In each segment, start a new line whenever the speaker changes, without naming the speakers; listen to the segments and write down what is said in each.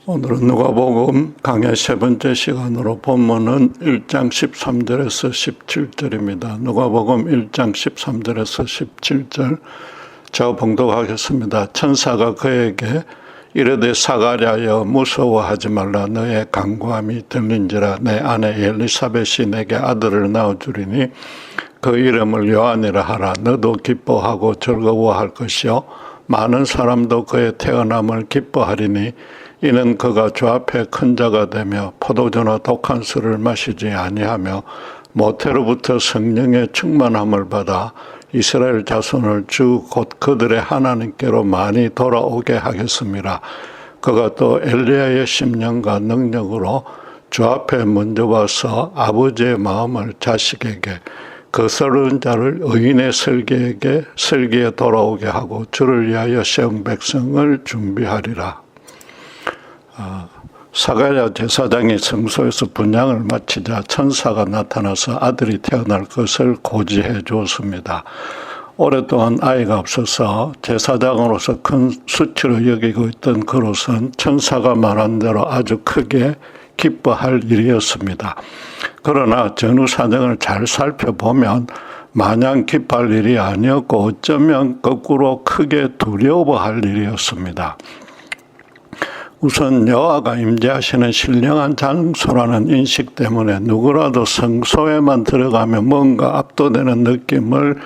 오늘은 누가복음 강의 세 번째 시간으로 본문은 1장 13절에서 17절입니다. 누가복음 1장 13절에서 17절 제가 봉독하겠습니다. 천사가 그에게 이르되 사가랴여 무서워하지 말라. 너의 간구함이 들린지라. 내 아내 엘리사벳이 내게 아들을 낳아주리니 그 이름을 요한이라 하라. 너도 기뻐하고 즐거워할 것이요 많은 사람도 그의 태어남을 기뻐하리니 이는 그가 주 앞에 큰 자가 되며 포도주나 독한 술을 마시지 아니하며 모태로부터 성령의 충만함을 받아 이스라엘 자손을 주 곧 그들의 하나님께로 많이 돌아오게 하겠습니다. 그가 또 엘리야의 심령과 능력으로 주 앞에 먼저 와서 아버지의 마음을 자식에게 거스른 자를 의인의 설계에 돌아오게 하고 주를 위하여 세운 백성을 준비하리라. 사가랴 제사장이 성소에서 분향을 마치자 천사가 나타나서 아들이 태어날 것을 고지해 주었습니다. 오랫동안 아이가 없어서 제사장으로서 큰 수치로 여기고 있던 그로선 천사가 말한 대로 아주 크게 기뻐할 일이었습니다. 그러나 전후 사정을 잘 살펴보면 마냥 기뻐할 일이 아니었고 어쩌면 거꾸로 크게 두려워할 일이었습니다. 우선 여호와가 임재하시는 신령한 장소라는 인식 때문에 누구라도 성소에만 들어가면 뭔가 압도되는 느낌을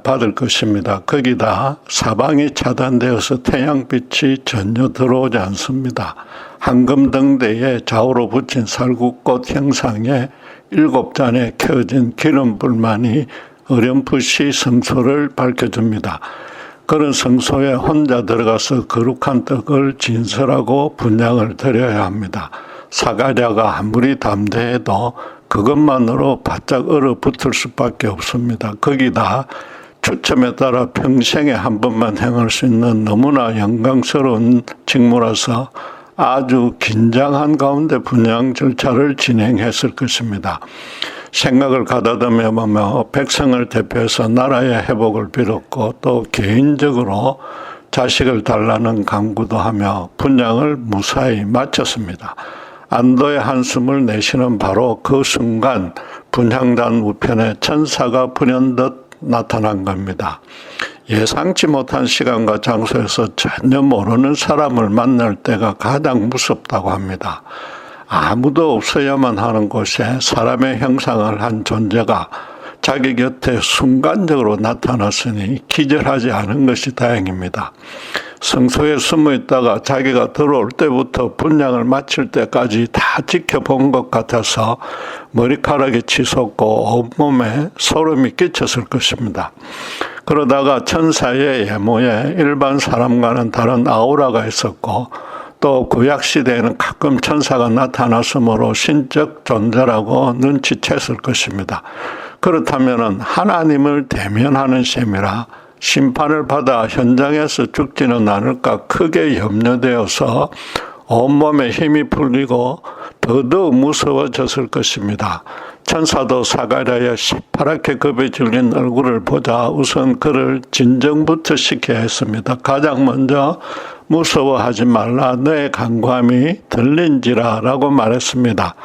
받을 것입니다. 거기다 사방이 차단되어서 태양빛이 전혀 들어오지 않습니다. 황금등대에 좌우로 붙인 살구꽃 형상에 7잔에 켜진 기름불만이 어렴풋이 성소를 밝혀줍니다. 그런 성소에 혼자 들어가서 거룩한 떡을 진설하고 분향을 드려야 합니다. 사가랴가 아무리 담대해도 그것만으로 바짝 얼어붙을 수밖에 없습니다. 거기다 추첨에 따라 평생에 한 번만 행할 수 있는 너무나 영광스러운 직무라서 아주 긴장한 가운데 분향 절차를 진행했을 것입니다. 생각을 가다듬어 보며 백성을 대표해서 나라의 회복을 빌었고 또 개인적으로 자식을 달라는 간구도 하며 분향을 무사히 마쳤습니다. 안도의 한숨을 내쉬는 바로 그 순간 분향단 우편에 천사가 불현듯 나타난 겁니다. 예상치 못한 시간과 장소에서 전혀 모르는 사람을 만날 때가 가장 무섭다고 합니다. 아무도 없어야만 하는 곳에 사람의 형상을 한 존재가 자기 곁에 순간적으로 나타났으니 기절하지 않은 것이 다행입니다. 성소에 숨어 있다가 자기가 들어올 때부터 분향을 마칠 때까지 다 지켜본 것 같아서 머리카락이 치솟고 온몸에 소름이 끼쳤을 것입니다. 그러다가 천사의 외모에 일반 사람과는 다른 아우라가 있었고 또 구약시대에는 가끔 천사가 나타났으므로 신적 존재라고 눈치챘을 것입니다. 그렇다면 하나님을 대면하는 셈이라 심판을 받아 현장에서 죽지는 않을까 크게 염려되어서 온몸에 힘이 풀리고 더더욱 무서워졌을 것입니다. 천사도 사가랴의 시퍼렇게 겁에 질린 얼굴을 보자 우선 그를 진정부터 시켜야 했습니다. 가장 먼저 무서워하지 말라. 너의 간구함이 들린지라 라고 말했습니다.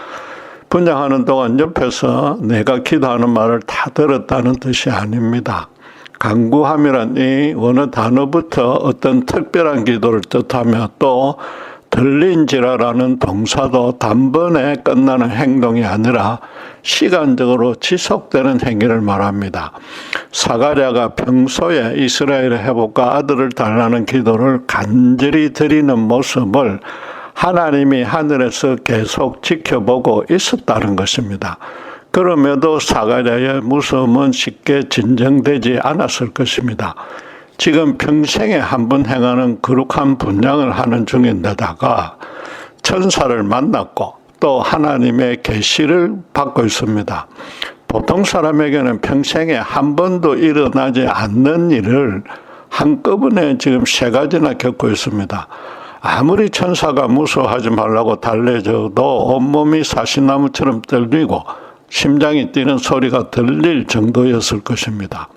분향하는 동안 옆에서 내가 기도하는 말을 다 들었다는 뜻이 아닙니다. 간구함이란 이 원어 단어부터 어떤 특별한 기도를 뜻하며 또 들린지라라는 동사도 단번에 끝나는 행동이 아니라 시간적으로 지속되는 행위를 말합니다. 사가랴가 평소에 이스라엘의 회복과 아들을 달라는 기도를 간절히 드리는 모습을 하나님이 하늘에서 계속 지켜보고 있었다는 것입니다. 그럼에도 사가랴의 무서움은 쉽게 진정되지 않았을 것입니다. 지금 평생에 한 번 행하는 거룩한 분향을 하는 중인데다가 천사를 만났고 또 하나님의 계시를 받고 있습니다. 보통 사람에게는 평생에 한 번도 일어나지 않는 일을 한꺼번에 지금 3가지나 겪고 있습니다. 아무리 천사가 무서워하지 말라고 달래줘도 온몸이 사시나무처럼 떨리고 심장이 뛰는 소리가 들릴 정도였을 것입니다.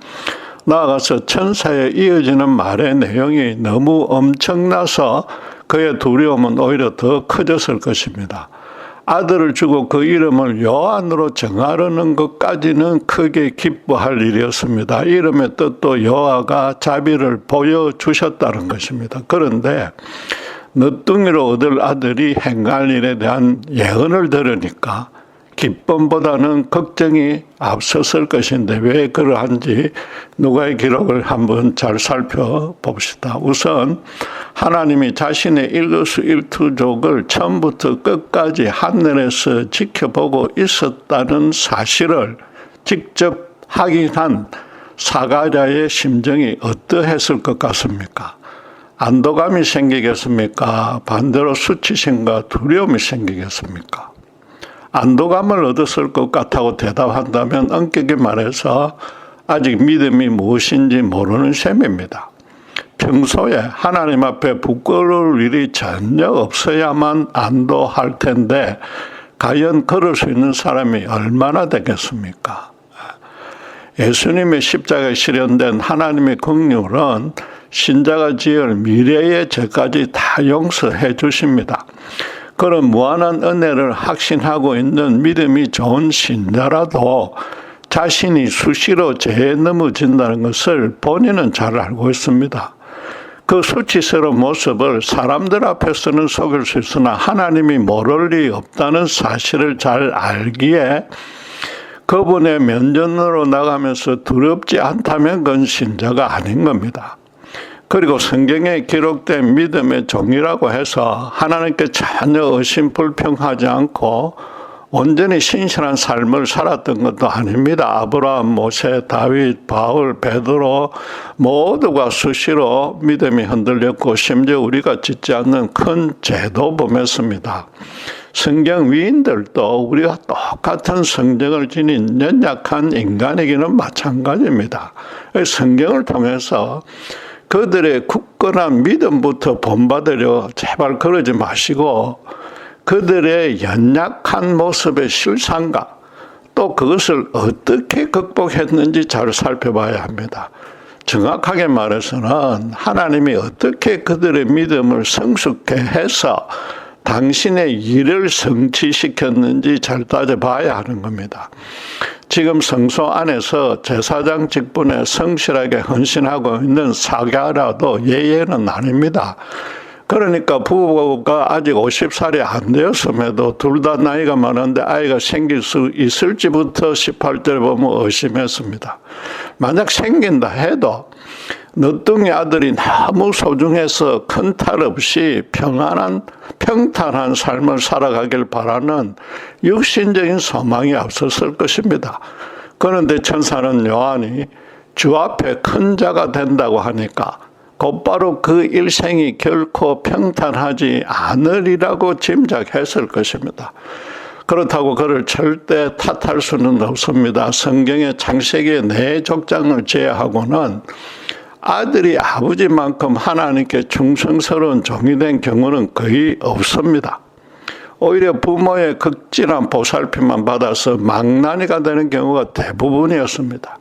나아가서 천사에 이어지는 말의 내용이 너무 엄청나서 그의 두려움은 오히려 더 커졌을 것입니다. 아들을 주고 그 이름을 요한으로 정하려는 것까지는 크게 기뻐할 일이었습니다. 이름의 뜻도 여호와가 자비를 보여주셨다는 것입니다. 그런데 늦둥이로 얻을 아들이 행할 일에 대한 예언을 들으니까 기쁨보다는 걱정이 앞섰을 것인데 왜 그러한지 누가의 기록을 한번 잘 살펴봅시다. 우선 하나님이 자신의 일거수일투족을 처음부터 끝까지 하늘에서 지켜보고 있었다는 사실을 직접 확인한 사가랴의 심정이 어떠했을 것 같습니까? 안도감이 생기겠습니까? 반대로 수치심과 두려움이 생기겠습니까? 안도감을 얻었을 것 같다고 대답한다면 엄격히 말해서 아직 믿음이 무엇인지 모르는 셈입니다. 평소에 하나님 앞에 부끄러울 일이 전혀 없어야만 안도할 텐데 과연 그럴 수 있는 사람이 얼마나 되겠습니까? 예수님의 십자가에 실현된 하나님의 긍휼은 신자가 지을 미래의 죄까지 다 용서해 주십니다. 그런 무한한 은혜를 확신하고 있는 믿음이 좋은 신자라도 자신이 수시로 죄에 넘어진다는 것을 본인은 잘 알고 있습니다. 그 수치스러운 모습을 사람들 앞에서는 속일 수 있으나 하나님이 모를 리 없다는 사실을 잘 알기에 그분의 면전으로 나가면서 두렵지 않다면 그건 신자가 아닌 겁니다. 그리고 성경에 기록된 믿음의 종이라고 해서 하나님께 전혀 의심불평하지 않고 온전히 신실한 삶을 살았던 것도 아닙니다. 아브라함, 모세, 다윗, 바울, 베드로 모두가 수시로 믿음이 흔들렸고 심지어 우리가 짓지 않는 큰 죄도 범했습니다. 성경 위인들도 우리가 똑같은 성정을 지닌 연약한 인간이기는 마찬가지입니다. 성경을 통해서 그들의 굳건한 믿음부터 본받으려 제발 그러지 마시고 그들의 연약한 모습의 실상과 또 그것을 어떻게 극복했는지 잘 살펴봐야 합니다. 정확하게 말해서는 하나님이 어떻게 그들의 믿음을 성숙해 해서 당신의 일을 성취시켰는지 잘 따져봐야 하는 겁니다. 지금 성소 안에서 제사장 직분에 성실하게 헌신하고 있는 사가랴도 예외는 아닙니다. 그러니까 부부가 아직 50살이 안 되었음에도 둘 다 나이가 많은데 아이가 생길 수 있을지부터 18절 보면 의심했습니다. 만약 생긴다 해도 늦둥이 아들이 너무 소중해서 큰 탈 없이 평탄한 삶을 살아가길 바라는 육신적인 소망이 앞섰을 것입니다. 그런데 천사는 요한이 주 앞에 큰 자가 된다고 하니까 곧바로 그 일생이 결코 평탄하지 않으리라고 짐작했을 것입니다. 그렇다고 그를 절대 탓할 수는 없습니다. 성경의 창세기 4족장을 제외하고는 아들이 아버지만큼 하나님께 충성스러운 종이 된 경우는 거의 없습니다. 오히려 부모의 극진한 보살핌만 받아서 망나니가 되는 경우가 대부분이었습니다.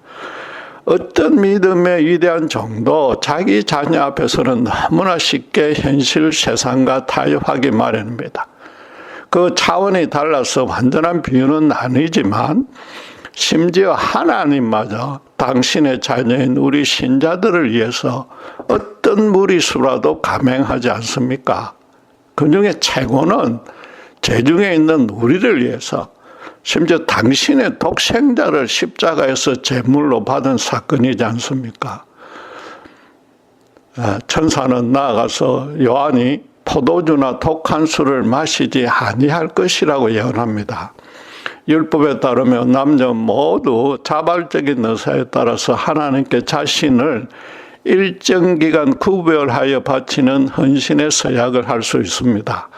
어떤 믿음의 위대한 종도 자기 자녀 앞에서는 너무나 쉽게 현실 세상과 타협하기 마련입니다. 그 차원이 달라서 완전한 비유는 아니지만 심지어 하나님마저 당신의 자녀인 우리 신자들을 위해서 어떤 무리수라도 감행하지 않습니까? 그중에 최고는 죄중에 있는 우리를 위해서 심지어 당신의 독생자를 십자가에서 제물로 받은 사건이지 않습니까? 천사는 나아가서 요한이 포도주나 독한 술을 마시지 아니할 것이라고 예언합니다. 율법에 따르면 남녀 모두 자발적인 의사에 따라서 하나님께 자신을 일정 기간 구별하여 바치는 헌신의 서약을 할 수 있습니다.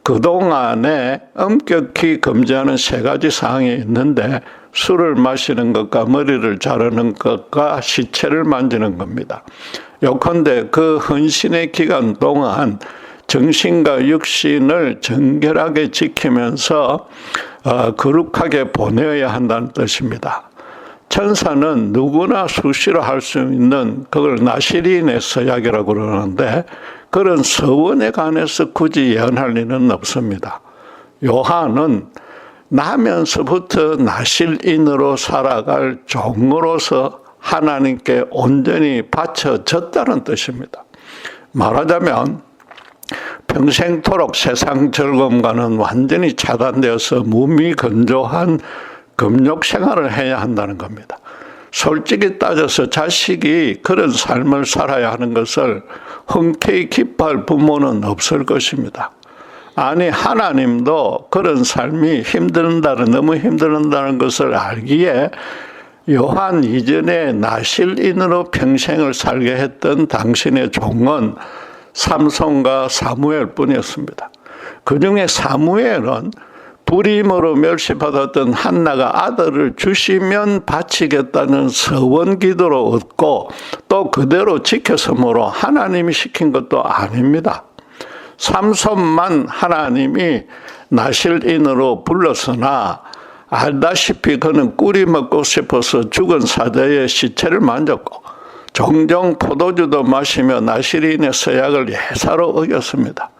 그동안에 엄격히 금지하는 3가지 사항이 있는데 술을 마시는 것과 머리를 자르는 것과 시체를 만지는 겁니다. 요컨대 그 헌신의 기간 동안 정신과 육신을 정결하게 지키면서 거룩하게 보내야 한다는 뜻입니다. 천사는 누구나 수시로 할 수 있는 그걸 나시린의 서약이라고 그러는데 그 그런 서원에 관해서 굳이 예언할 일은 없습니다. 요한은 나면서부터 나실인으로 살아갈 종으로서 하나님께 온전히 바쳐졌다는 뜻입니다. 말하자면 평생토록 세상 즐거움과는 완전히 차단되어서 무미건조한 금욕 생활을 해야 한다는 겁니다. 솔직히 따져서 자식이 그런 삶을 살아야 하는 것을 흔쾌히 기뻐할 부모는 없을 것입니다. 아니, 하나님도 그런 삶이 너무 힘든다는 것을 알기에 요한 이전에 나실인으로 평생을 살게 했던 당신의 종은 삼손과 사무엘 뿐이었습니다. 그 중에 사무엘은 불임으로 멸시받았던 한나가 아들을 주시면 바치겠다는 서원 기도로 얻고 또 그대로 지켰으므로 하나님이 시킨 것도 아닙니다. 삼손만 하나님이 나실인으로 불렀으나 알다시피 그는 꿀이 먹고 싶어서 죽은 사자의 시체를 만졌고 종종 포도주도 마시며 나실인의 서약을 예사로 어겼습니다.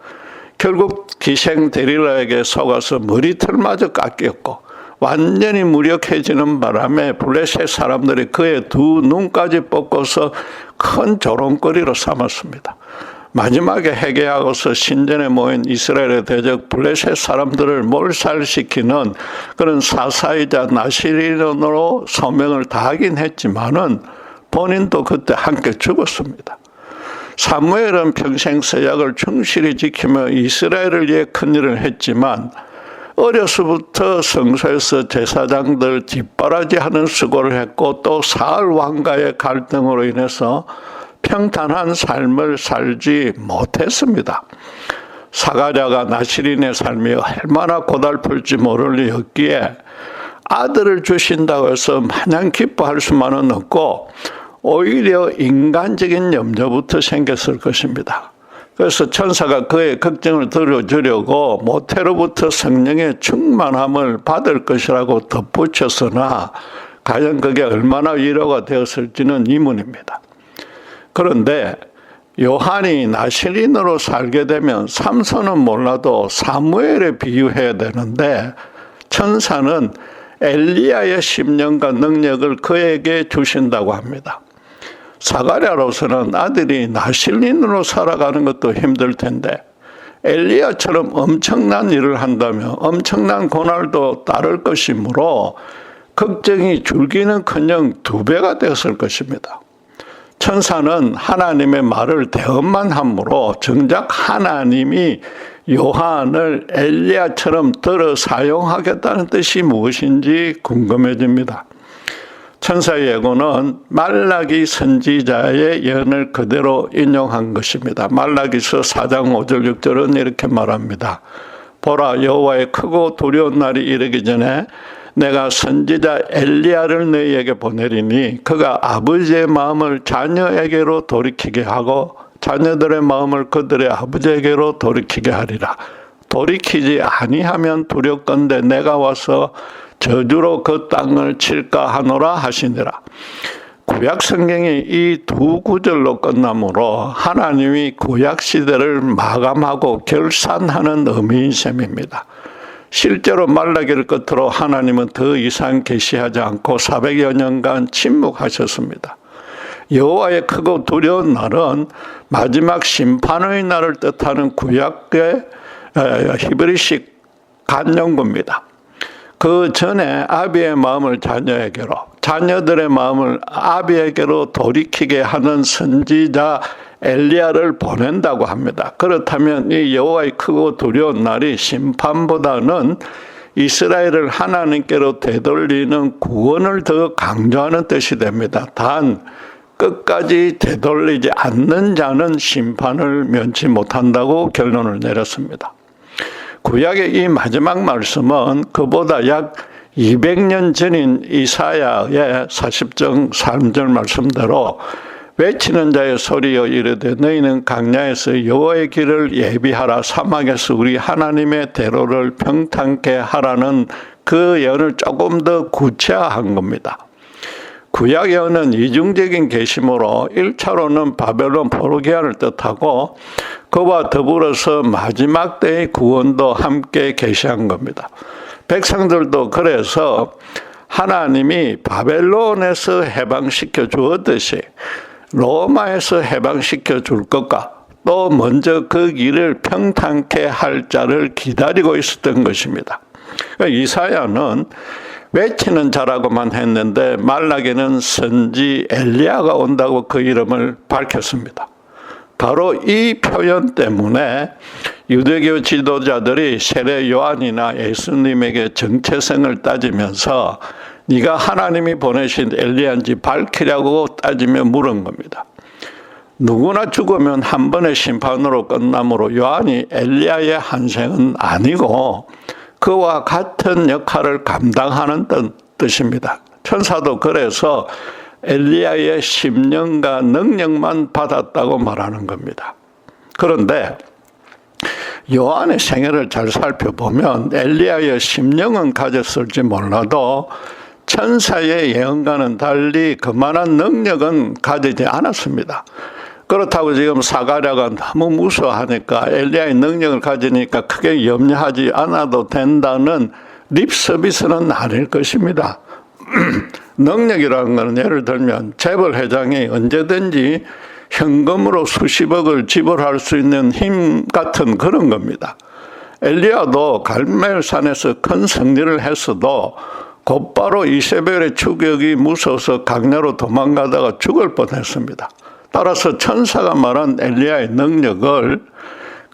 결국 기생 데릴라에게 속아서 머리털마저 깎였고 완전히 무력해지는 바람에 블레셋 사람들이 그의 두 눈까지 뽑고서 큰 조롱거리로 삼았습니다. 마지막에 회개하고서 신전에 모인 이스라엘의 대적 블레셋 사람들을 몰살시키는 그런 사사이자 나실인으로 소명을 다하긴 했지만은 본인도 그때 함께 죽었습니다. 사무엘은 평생 서약을 충실히 지키며 이스라엘을 위해 큰일을 했지만 어려서부터 성소에서 제사장들 뒷바라지하는 수고를 했고 또 사울 왕과의 갈등으로 인해서 평탄한 삶을 살지 못했습니다. 사가랴가 나실인의 삶이 얼마나 고달플지 모를 리였기에 아들을 주신다고 해서 마냥 기뻐할 수만은 없고 오히려 인간적인 염려부터 생겼을 것입니다. 그래서 천사가 그의 걱정을 들어주려고 모태로부터 성령의 충만함을 받을 것이라고 덧붙였으나 과연 그게 얼마나 위로가 되었을지는 의문입니다. 그런데 요한이 나실인으로 살게 되면 삼손은 몰라도 사무엘에 비유해야 되는데 천사는 엘리야의 심령과 능력을 그에게 주신다고 합니다. 사가랴로서는 아들이 나실인으로 살아가는 것도 힘들 텐데 엘리야처럼 엄청난 일을 한다면 엄청난 고난도 따를 것이므로 걱정이 줄기는커녕 2배가 되었을 것입니다. 천사는 하나님의 말을 대언만 함으로 정작 하나님이 요한을 엘리야처럼 들어 사용하겠다는 뜻이 무엇인지 궁금해집니다. 천사의 예고는 말라기 선지자의 예언을 그대로 인용한 것입니다. 말라기서 4장 5절 6절은 이렇게 말합니다. 보라, 여호와의 크고 두려운 날이 이르기 전에 내가 선지자 엘리야를 너희에게 보내리니 그가 아버지의 마음을 자녀에게로 돌이키게 하고 자녀들의 마음을 그들의 아버지에게로 돌이키게 하리라. 돌이키지 아니하면 두렵건대 내가 와서 저주로 그 땅을 칠까 하노라 하시니라. 구약 성경이 이 2구절로 끝나므로 하나님이 구약 시대를 마감하고 결산하는 의미인 셈입니다. 실제로 말라기를 끝으로 하나님은 더 이상 계시하지 않고 400여 년간 침묵하셨습니다. 여호와의 크고 두려운 날은 마지막 심판의 날을 뜻하는 구약의 히브리식 간용구입니다. 그 전에 아비의 마음을 자녀에게로, 자녀들의 마음을 아비에게로 돌이키게 하는 선지자 엘리야를 보낸다고 합니다. 그렇다면 이 여호와의 크고 두려운 날이 심판보다는 이스라엘을 하나님께로 되돌리는 구원을 더 강조하는 뜻이 됩니다. 단 끝까지 되돌리지 않는 자는 심판을 면치 못한다고 결론을 내렸습니다. 구약의 이 마지막 말씀은 그보다 약 200년 전인 이사야의 40장 3절 말씀대로 외치는 자의 소리여 이르되 너희는 광야에서 여호와의 길을 예비하라, 사막에서 우리 하나님의 대로를 평탄케 하라는 그 예언을 조금 더 구체화한 겁니다. 구약에는 이중적인 계심으로 1차로는 바벨론 포로기한을 뜻하고 그와 더불어서 마지막 때의 구원도 함께 계시한 겁니다. 백성들도 그래서 하나님이 바벨론에서 해방시켜 주었듯이 로마에서 해방시켜 줄 것과 또 먼저 그 길을 평탄케 할 자를 기다리고 있었던 것입니다. 이사야는 외치는 자라고만 했는데 말라기는 선지 엘리야가 온다고 그 이름을 밝혔습니다. 바로 이 표현 때문에 유대교 지도자들이 세례 요한이나 예수님에게 정체성을 따지면서 네가 하나님이 보내신 엘리야인지 밝히라고 따지며 물은 겁니다. 누구나 죽으면 한 번의 심판으로 끝나므로 요한이 엘리야의 한 생은 아니고 그와 같은 역할을 감당하는 뜻입니다. 천사도 그래서 엘리야의 심령과 능력만 받았다고 말하는 겁니다. 그런데 요한의 생애를 잘 살펴보면 엘리야의 심령은 가졌을지 몰라도 천사의 예언과는 달리 그만한 능력은 가지지 않았습니다. 그렇다고 지금 사가랴가 너무 무서워하니까 엘리야의 능력을 가지니까 크게 염려하지 않아도 된다는 립 서비스는 아닐 것입니다. 능력이라는 것은 예를 들면 재벌 회장이 언제든지 현금으로 수십억을 지불할 수 있는 힘 같은 그런 겁니다. 엘리야도 갈멜산에서 큰 승리를 했어도 곧바로 이세벨의 추격이 무서워서 강야로 도망가다가 죽을 뻔했습니다. 따라서 천사가 말한 엘리야의 능력을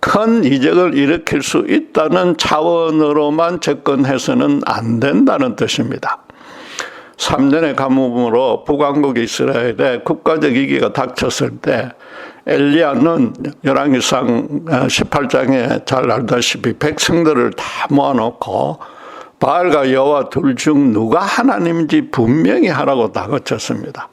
큰 이적을 일으킬 수 있다는 차원으로만 접근해서는 안 된다는 뜻입니다. 3년의 가뭄으로 북왕국 이스라엘에 국가적 위기가 닥쳤을 때 엘리야는 열왕기상 18장에 잘 알다시피 백성들을 다 모아놓고 바알과 여호와 둘 중 누가 하나님인지 분명히 하라고 다그쳤습니다.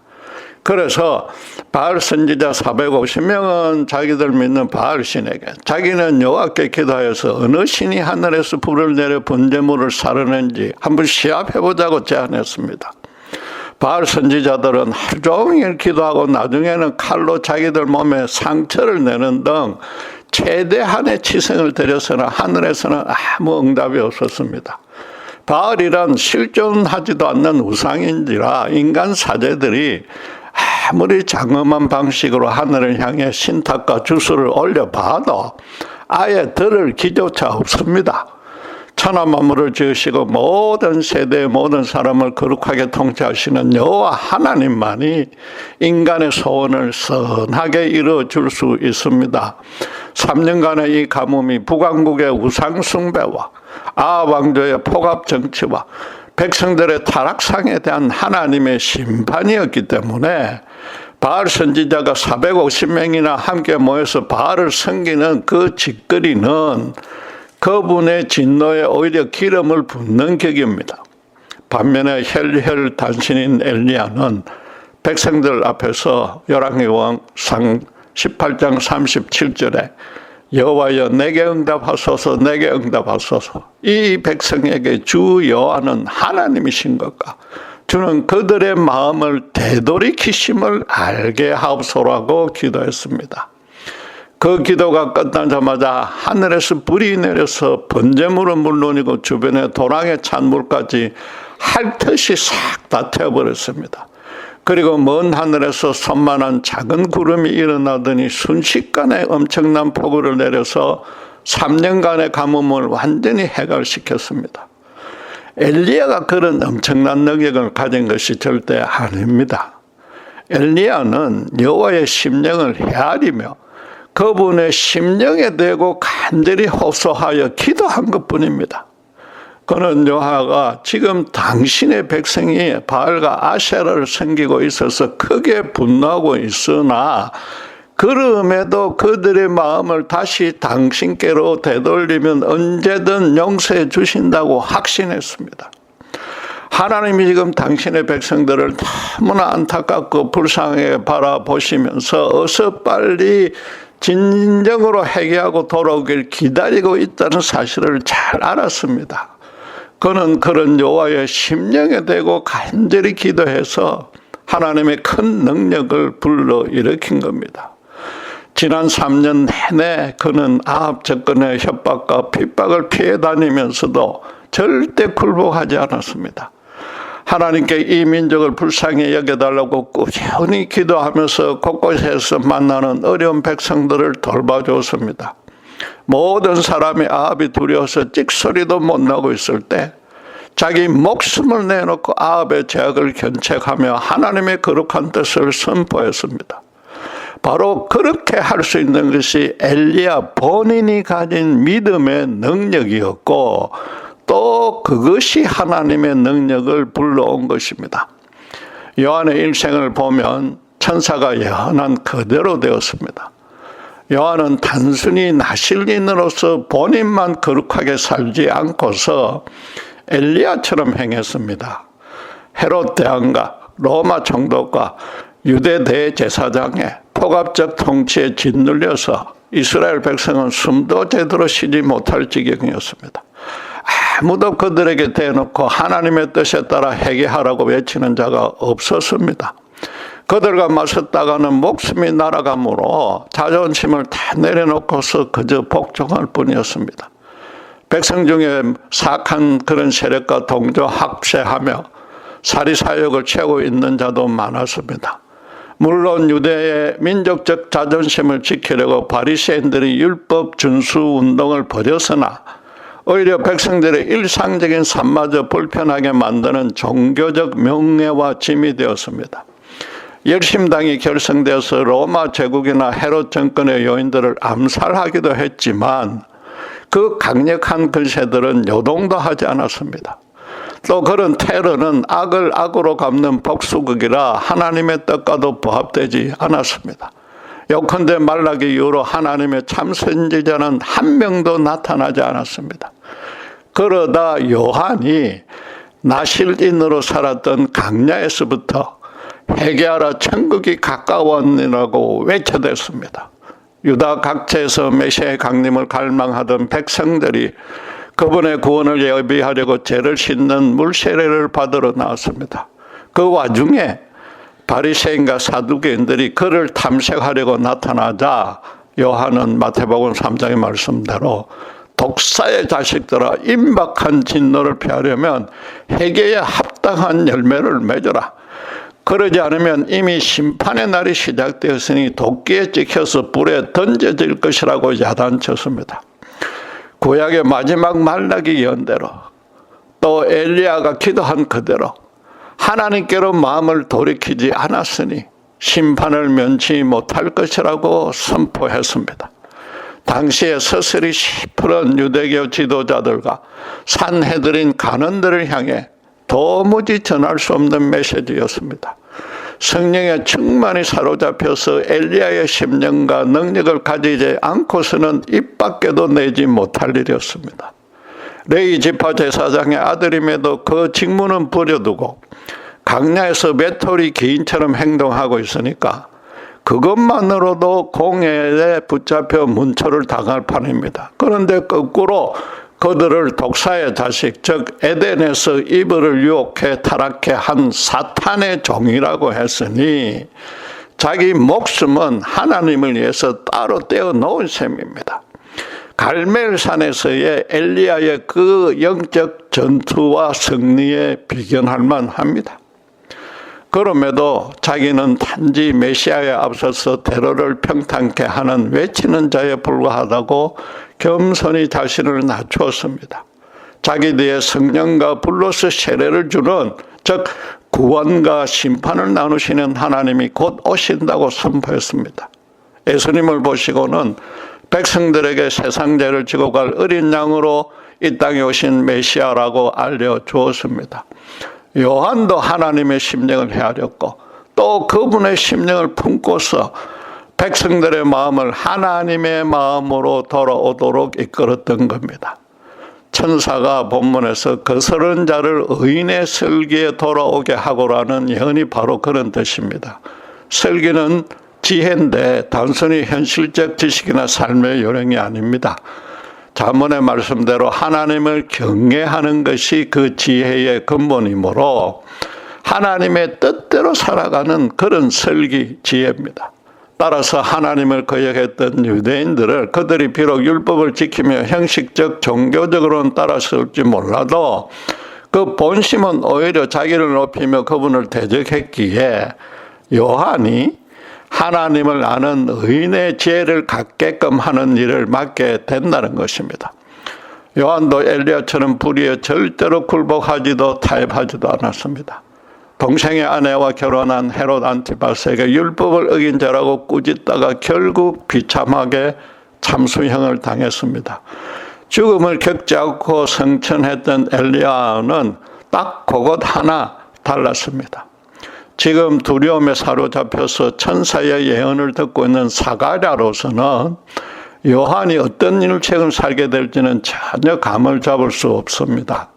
그래서 바알 선지자 450명은 자기들 믿는 바알 신에게, 자기는 여호와께 기도하여서 어느 신이 하늘에서 불을 내려 번제물을 사르는지 한번 시합해보자고 제안했습니다. 바알 선지자들은 하루 종일 기도하고 나중에는 칼로 자기들 몸에 상처를 내는 등 최대한의 치성을 들여서는 하늘에서는 아무 응답이 없었습니다. 바알이란 실존하지도 않는 우상인지라 인간 사제들이 아무리 장엄한 방식으로 하늘을 향해 신탁과 주술을 올려봐도 아예 들을 기조차 없습니다. 천하 만물을 지으시고 모든 세대의 모든 사람을 거룩하게 통치하시는 여호와 하나님만이 인간의 소원을 선하게 이루어줄 수 있습니다. 3년간의 이 가뭄이 북왕국의 우상 숭배와 아합 왕조의 폭압 정치와 백성들의 타락상에 대한 하나님의 심판이었기 때문에 바알 선지자가 450명이나 함께 모여서 바알을 섬기는 그 짓거리는 그분의 진노에 오히려 기름을 붓는 격입니다. 반면에 혈혈 단신인 엘리야는 백성들 앞에서 열왕기상 18장 37절에 여호와여 내게 응답하소서 내게 응답하소서, 이 백성에게 주 여호와는 하나님이신 것과 주는 그들의 마음을 되돌이키심을 알게 하옵소라고 기도했습니다. 그 기도가 끝나자마자 하늘에서 불이 내려서 번제물은 물론이고 주변에 도랑에 찬 물까지 핥듯이 싹 다 태워버렸습니다. 그리고 먼 하늘에서 손만한 작은 구름이 일어나더니 순식간에 엄청난 폭우를 내려서 3년간의 가뭄을 완전히 해결시켰습니다. 엘리야가 그런 엄청난 능력을 가진 것이 절대 아닙니다. 엘리야는 여호와의 심령을 헤아리며 그분의 심령에 대고 간절히 호소하여 기도한 것뿐입니다. 그는 여호와가 지금 당신의 백성이 바알과 아세라를 섬기고 있어서 크게 분노하고 있으나 그럼에도 그들의 마음을 다시 당신께로 되돌리면 언제든 용서해 주신다고 확신했습니다. 하나님이 지금 당신의 백성들을 너무나 안타깝고 불쌍하게 바라보시면서 어서 빨리 진정으로 회개하고 돌아오길 기다리고 있다는 사실을 잘 알았습니다. 그는 그런 여호와의 심령에 대고 간절히 기도해서 하나님의 큰 능력을 불러일으킨 겁니다. 지난 3년 내내 그는 아합 접근의 협박과 핍박을 피해 다니면서도 절대 굴복하지 않았습니다. 하나님께 이 민족을 불쌍히 여겨달라고 꾸준히 기도하면서 곳곳에서 만나는 어려운 백성들을 돌봐주었습니다. 모든 사람이 아합이 두려워서 찍소리도 못 나고 있을 때 자기 목숨을 내놓고 아합의 죄악을 견책하며 하나님의 거룩한 뜻을 선포했습니다. 바로 그렇게 할 수 있는 것이 엘리야 본인이 가진 믿음의 능력이었고 또 그것이 하나님의 능력을 불러온 것입니다. 요한의 일생을 보면 천사가 예언한 그대로 되었습니다. 요한은 단순히 나실인으로서 본인만 거룩하게 살지 않고서 엘리야처럼 행했습니다. 헤롯 대왕과 로마 총독과 유대 대제사장의 폭압적 통치에 짓눌려서 이스라엘 백성은 숨도 제대로 쉬지 못할 지경이었습니다. 아무도 그들에게 대놓고 하나님의 뜻에 따라 회개하라고 외치는 자가 없었습니다. 그들과 맞섰다가는 목숨이 날아가므로 자존심을 다 내려놓고서 그저 복종할 뿐이었습니다. 백성 중에 사악한 그런 세력과 동조 합세하며 사리사욕을 채우고 있는 자도 많았습니다. 물론 유대의 민족적 자존심을 지키려고 바리새인들이 율법 준수 운동을 벌였으나 오히려 백성들의 일상적인 삶마저 불편하게 만드는 종교적 명예와 짐이 되었습니다. 열심당이 결성되어서 로마 제국이나 헤롯 정권의 요인들을 암살하기도 했지만 그 강력한 근세들은 요동도 하지 않았습니다. 또 그런 테러는 악을 악으로 갚는 복수극이라 하나님의 뜻과도 부합되지 않았습니다. 요컨대 말라기 이후로 하나님의 참 선지자는 한 명도 나타나지 않았습니다. 그러다 요한이 나실인으로 살았던 강야에서부터 회개하라 천국이 가까웠느라고 외쳐댔습니다. 유다 각지에서 메시아의 강림을 갈망하던 백성들이 그분의 구원을 예비하려고 죄를 씻는 물세례를 받으러 나왔습니다. 그 와중에 바리새인과 사두개인들이 그를 탐색하려고 나타나자 요한은 마태복음 3장의 말씀대로 독사의 자식들아 임박한 진노를 피하려면 회개에 합당한 열매를 맺어라. 그러지 않으면 이미 심판의 날이 시작되었으니 도끼에 찍혀서 불에 던져질 것이라고 야단쳤습니다. 구약의 마지막 말라기 예언대로 또 엘리야가 기도한 그대로 하나님께로 마음을 돌이키지 않았으니 심판을 면치 못할 것이라고 선포했습니다. 당시에 서슬이 시푸른 유대교 지도자들과 산헤드린 간원들을 향해 도무지 전할 수 없는 메시지였습니다. 성령의 충만히 사로잡혀서 엘리야의 심령과 능력을 가지지 않고서는 입 밖에도 내지 못할 일이었습니다. 레위 지파 제사장의 아들임에도 그 직무는 버려두고 강야에서 메토리 기인처럼 행동하고 있으니까 그것만으로도 공회에 붙잡혀 문초를 당할 판입니다. 그런데 거꾸로 그들을 독사의 자식, 즉 에덴에서 이브를 유혹해 타락해 한 사탄의 종이라고 했으니 자기 목숨은 하나님을 위해서 따로 떼어놓은 셈입니다. 갈멜산에서의 엘리야의 그 영적 전투와 승리에 비견할 만합니다. 그럼에도 자기는 단지 메시아에 앞서서 테러를 평탄케 하는 외치는 자에 불과하다고 겸손히 자신을 낮추었습니다. 자기 뒤에 성령과 불로서 세례를 주는, 즉 구원과 심판을 나누시는 하나님이 곧 오신다고 선포했습니다. 예수님을 보시고는 백성들에게 세상 죄를 지고 갈 어린 양으로 이 땅에 오신 메시아라고 알려주었습니다. 요한도 하나님의 심령을 헤아렸고 또 그분의 심령을 품고서 백성들의 마음을 하나님의 마음으로 돌아오도록 이끌었던 겁니다. 천사가 본문에서 거스른 자를 의인의 설기에 돌아오게 하고라는 예언이 바로 그런 뜻입니다. 설기는 지혜인데 단순히 현실적 지식이나 삶의 요령이 아닙니다. 잠언의 말씀대로 하나님을 경외하는 것이 그 지혜의 근본이므로 하나님의 뜻대로 그대로 살아가는 그런 설기 지혜입니다. 따라서 하나님을 거역했던 유대인들을 그들이 비록 율법을 지키며 형식적 종교적으로는 따랐을지 몰라도 그 본심은 오히려 자기를 높이며 그분을 대적했기에 요한이 하나님을 아는 의인의 지혜를 갖게끔 하는 일을 맡게 된다는 것입니다. 요한도 엘리야처럼 불의에 절대로 굴복하지도 타협하지도 않았습니다. 동생의 아내와 결혼한 헤롯 안티바스에게 율법을 어긴 자라고 꾸짖다가 결국 비참하게 참수형을 당했습니다. 죽음을 겪지 않고 성천했던 엘리야는 딱 그것 하나 달랐습니다. 지금 두려움에 사로잡혀서 천사의 예언을 듣고 있는 사가랴로서는 요한이 어떤 일책을 살게 될지는 전혀 감을 잡을 수 없습니다.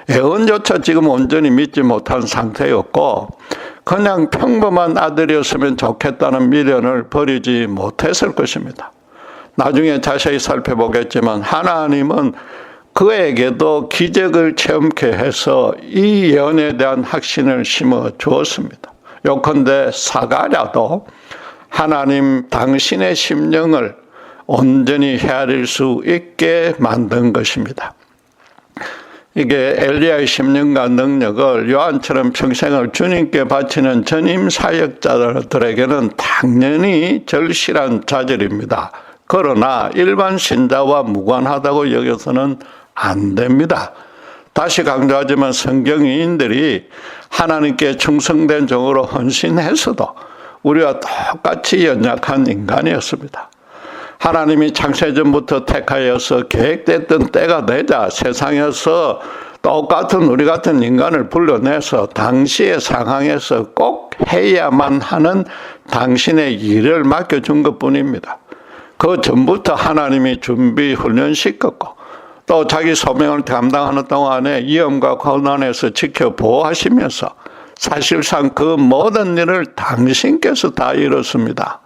예언조차 지금 온전히 믿지 못한 상태였고 그냥 평범한 아들이었으면 좋겠다는 미련을 버리지 못했을 것입니다. 나중에 자세히 살펴보겠지만 하나님은 그에게도 기적을 체험케 해서 이 예언에 대한 확신을 심어 주었습니다. 요컨대 사가랴도 하나님 당신의 심령을 온전히 헤아릴 수 있게 만든 것입니다. 이게 엘리야의 심령과 능력을 요한처럼 평생을 주님께 바치는 전임 사역자들에게는 당연히 절실한 자질입니다. 그러나 일반 신자와 무관하다고 여겨서는 안 됩니다. 다시 강조하지만 성경인들이 하나님께 충성된 종으로 헌신했어도 우리와 똑같이 연약한 인간이었습니다. 하나님이 창세전부터 택하여서 계획됐던 때가 되자 세상에서 똑같은 우리 같은 인간을 불러내서 당시의 상황에서 꼭 해야만 하는 당신의 일을 맡겨준 것뿐입니다. 그 전부터 하나님이 준비 훈련시켰고 또 자기 소명을 감당하는 동안에 위험과 고난에서 지켜 보호하시면서 사실상 그 모든 일을 당신께서 다 이뤘습니다.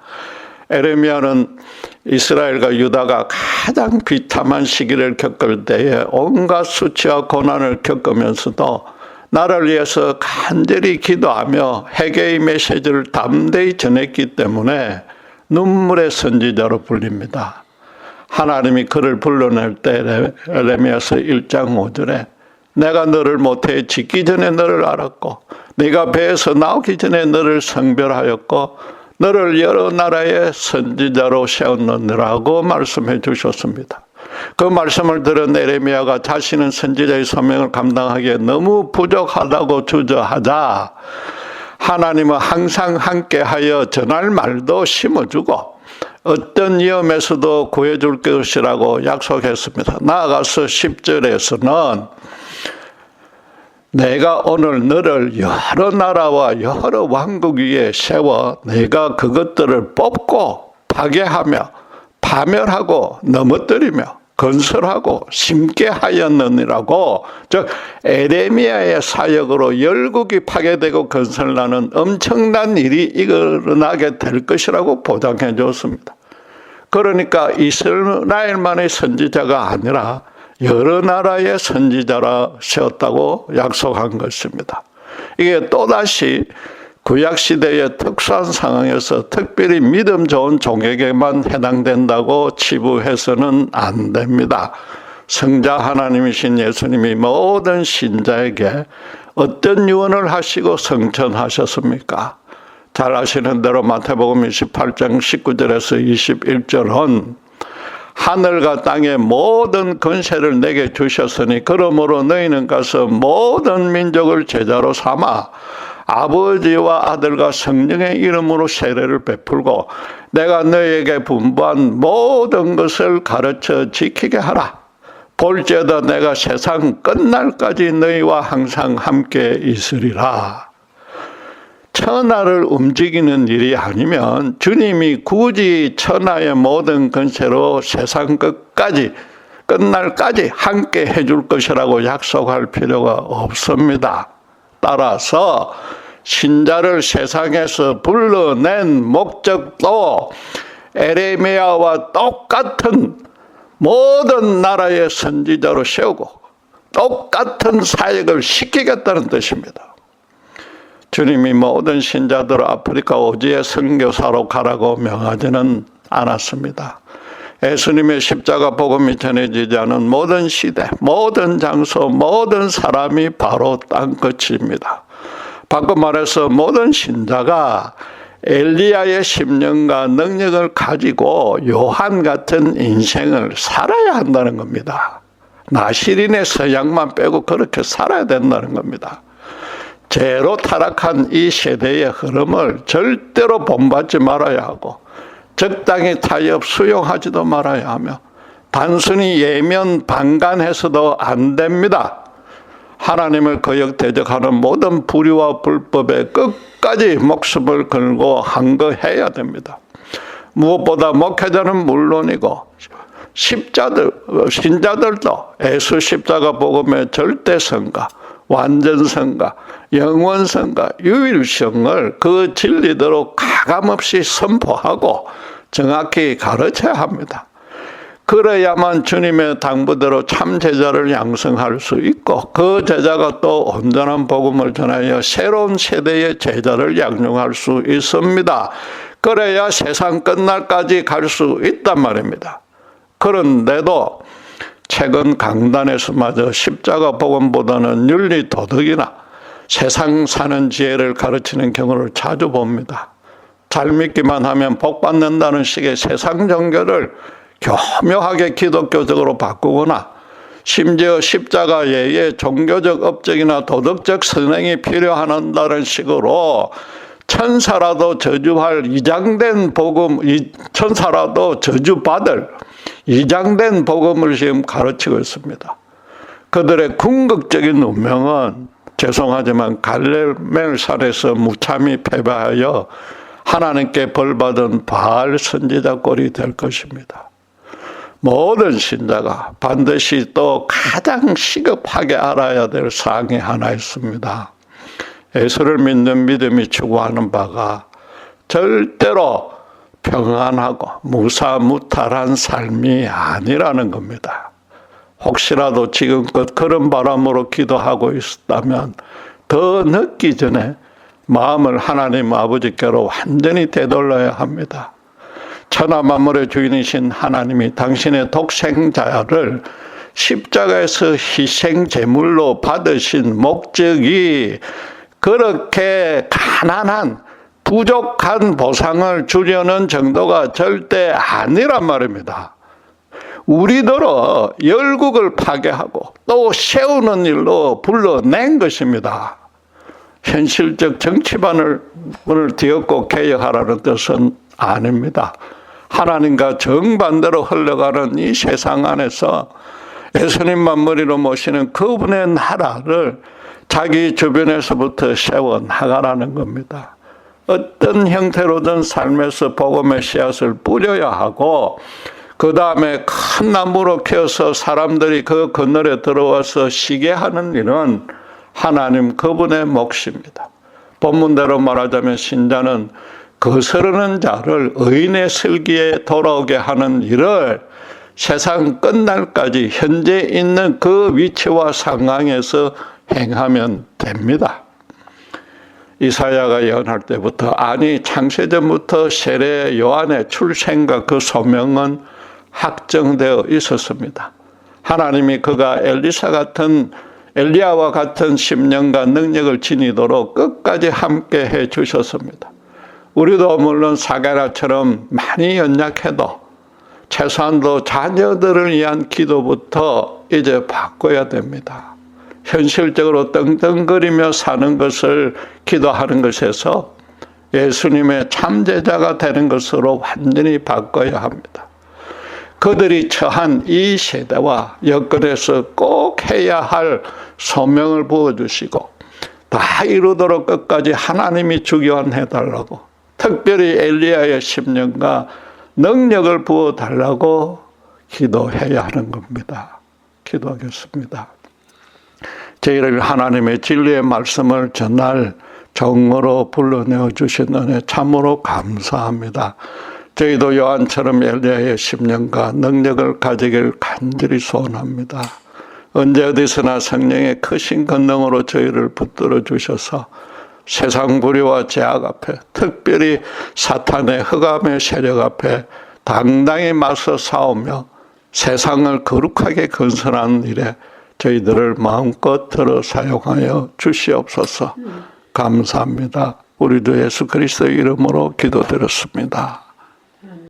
에레미야는 이스라엘과 유다가 가장 비참한 시기를 겪을 때에 온갖 수치와 고난을 겪으면서도 나를 위해서 간절히 기도하며 회개의 메시지를 담대히 전했기 때문에 눈물의 선지자로 불립니다. 하나님이 그를 불러낼 때 에레미야서 1장 5절에 내가 너를 모태에 짓기 전에 너를 알았고 네가 배에서 나오기 전에 너를 성별하였고 너를 여러 나라의 선지자로 세웠느니라고 말씀해 주셨습니다. 그 말씀을 들은 에레미야가 자신은 선지자의 소명을 감당하기에 너무 부족하다고 주저하자 하나님은 항상 함께하여 전할 말도 심어주고 어떤 위험에서도 구해줄 것이라고 약속했습니다. 나아가서 10절에서는 내가 오늘 너를 여러 나라와 여러 왕국 위에 세워 내가 그것들을 뽑고 파괴하며 파멸하고 넘어뜨리며 건설하고 심게 하였느니라고 즉 에레미야의 사역으로 열국이 파괴되고 건설나는 엄청난 일이 일어나게 될 것이라고 보장해 줬습니다. 그러니까 이스라엘만의 선지자가 아니라 여러 나라의 선지자라 세웠다고 약속한 것입니다. 이게 또다시 구약시대의 특수한 상황에서 특별히 믿음 좋은 종에게만 해당된다고 치부해서는 안 됩니다. 성자 하나님이신 예수님이 모든 신자에게 어떤 유언을 하시고 성천하셨습니까? 잘 아시는 대로 마태복음 28장 19절에서 21절은 하늘과 땅의 모든 권세를 내게 주셨으니 그러므로 너희는 가서 모든 민족을 제자로 삼아 아버지와 아들과 성령의 이름으로 세례를 베풀고 내가 너희에게 분부한 모든 것을 가르쳐 지키게 하라. 볼지어다 내가 세상 끝날까지 너희와 항상 함께 있으리라. 천하를 움직이는 일이 아니면 주님이 굳이 천하의 모든 권세로 세상 끝까지 끝날까지 함께 해줄 것이라고 약속할 필요가 없습니다. 따라서 신자를 세상에서 불러낸 목적도 에레미야와 똑같은 모든 나라의 선지자로 세우고 똑같은 사역을 시키겠다는 뜻입니다. 주님이 모든 신자들을 아프리카 오지에 선교사로 가라고 명하지는 않았습니다. 예수님의 십자가 복음이 전해지지 않은 모든 시대, 모든 장소, 모든 사람이 바로 땅끝입니다. 바꿔 말해서 모든 신자가 엘리야의 심령과 능력을 가지고 요한 같은 인생을 살아야 한다는 겁니다. 나시린의 서양만 빼고 그렇게 살아야 된다는 겁니다. 죄로 타락한 이 세대의 흐름을 절대로 본받지 말아야 하고 적당히 타협 수용하지도 말아야 하며 단순히 예면 방관해서도 안 됩니다. 하나님을 거역대적하는 모든 불의와 불법에 끝까지 목숨을 걸고 항거해야 됩니다. 무엇보다 목회자는 물론이고 신자들도 예수 십자가 복음의 절대성과 완전성과 영원성과 유일성을 그 진리대로 가감없이 선포하고 정확히 가르쳐야 합니다. 그래야만 주님의 당부대로 참 제자를 양성할 수 있고 그 제자가 또 온전한 복음을 전하여 새로운 세대의 제자를 양육할 수 있습니다. 그래야 세상 끝날까지 갈 수 있단 말입니다. 그런데도 최근 강단에서마저 십자가 복음보다는 윤리 도덕이나 세상 사는 지혜를 가르치는 경우를 자주 봅니다. 잘 믿기만 하면 복 받는다는 식의 세상 종교를 교묘하게 기독교적으로 바꾸거나 심지어 십자가 외에 종교적 업적이나 도덕적 선행이 필요하다는 식으로 천사라도 저주할 이장된 복음, 천사라도 저주받을 이장된 복음을 지금 가르치고 있습니다. 그들의 궁극적인 운명은 죄송하지만 갈멜산에서 무참히 패배하여 하나님께 벌받은 바알 선지자 꼴이 될 것입니다. 모든 신자가 반드시 또 가장 시급하게 알아야 될 사항이 하나 있습니다. 예수를 믿는 믿음이 추구하는 바가 절대로 평안하고 무사무탈한 삶이 아니라는 겁니다. 혹시라도 지금껏 그런 바람으로 기도하고 있었다면 더 늦기 전에 마음을 하나님 아버지께로 완전히 되돌려야 합니다. 천하 만물의 주인이신 하나님이 당신의 독생자를 십자가에서 희생 제물로 받으신 목적이 그렇게 가난한 부족한 보상을 주려는 정도가 절대 아니란 말입니다. 우리들어 열국을 파괴하고 또 세우는 일로 불러낸 것입니다. 현실적 정치판을 뒤엎고 개혁하라는 뜻은 아닙니다. 하나님과 정반대로 흘러가는 이 세상 안에서 예수님만 머리로 모시는 그분의 나라를 자기 주변에서부터 세워나가라는 겁니다. 어떤 형태로든 삶에서 복음의 씨앗을 뿌려야 하고 그 다음에 큰 나무로 키워서 사람들이 그 그늘에 들어와서 쉬게 하는 일은 하나님 그분의 몫입니다. 본문대로 말하자면 신자는 거스르는 자를 의인의 슬기에 돌아오게 하는 일을 세상 끝날까지 현재 있는 그 위치와 상황에서 행하면 됩니다. 이사야가 예언할 때부터 아니 창세전부터 세례 요한의 출생과 그 소명은 확정되어 있었습니다. 하나님이 그가 엘리야와 같은 심령과 능력을 지니도록 끝까지 함께 해 주셨습니다. 우리도 물론 사게라처럼 많이 연약해도 최소한도 자녀들을 위한 기도부터 이제 바꿔야 됩니다. 현실적으로 떵떵거리며 사는 것을 기도하는 것에서 예수님의 참제자가 되는 것으로 완전히 바꿔야 합니다. 그들이 처한 이 세대와 여건에서 꼭 해야 할 소명을 부어주시고 다 이루도록 끝까지 하나님이 주관해달라고 특별히 엘리야의 심령과 능력을 부어달라고 기도해야 하는 겁니다. 기도하겠습니다. 저희를 하나님의 진리의 말씀을 전할 종으로 불러내어 주신 은혜 참으로 감사합니다. 저희도 요한처럼 엘리야의 심령과 능력을 가지길 간절히 소원합니다. 언제 어디서나 성령의 크신 권능으로 저희를 붙들어 주셔서 세상 불의와 제악 앞에, 특별히 사탄의 흑암의 세력 앞에 당당히 맞서 싸우며 세상을 거룩하게 건설하는 일에 저희들을 마음껏 들어 사용하여 주시옵소서. 감사합니다. 우리도 예수 그리스도의 이름으로 기도드렸습니다.